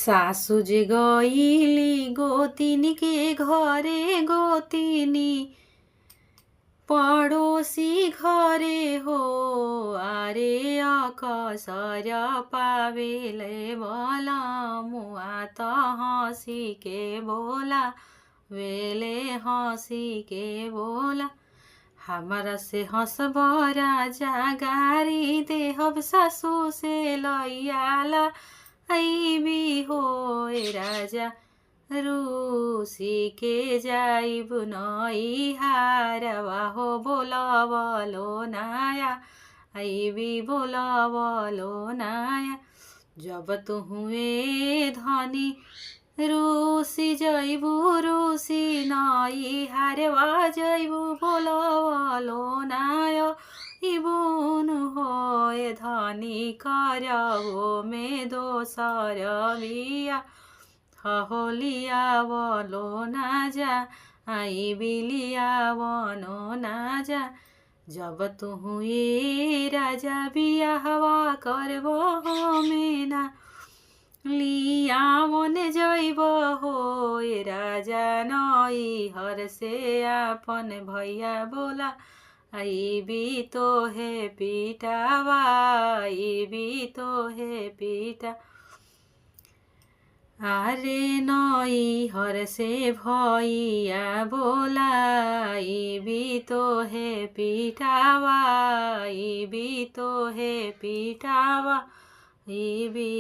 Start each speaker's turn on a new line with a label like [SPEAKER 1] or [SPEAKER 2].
[SPEAKER 1] सासु जे गईली गोतिनी के घरे गोतिनी पड़ोसी घरे हो आरे अकसर पावेले बोला मुआ त हँसी के बोला वेले हँसी के बोला हमारा से हंसब राजा गारी देहब सासु से लैयाला आइबी हो राजा रूसी के जाइब नई हारवा हो बोलबलो नाया आइबी बोलबलो नाया जब तुहुए धनी रूसी जइबू रूसी नई हारवा जइबू बोलबलो नाया इबुन होए धनी करबो में दोसर बिया होलिया बोलो ना जा आई बिलिया बनो ना जा जब तुहु ये राजा बिया हवा करबो मेना लिया मन जइब हो राजा नई हर से आपन भैया बोला आइबी तो है पीटावा आइबी तो है पीटा आरे नई हर से भैया बोला आइबी तो है पीटावा आइबी तो है पीटावा आइबी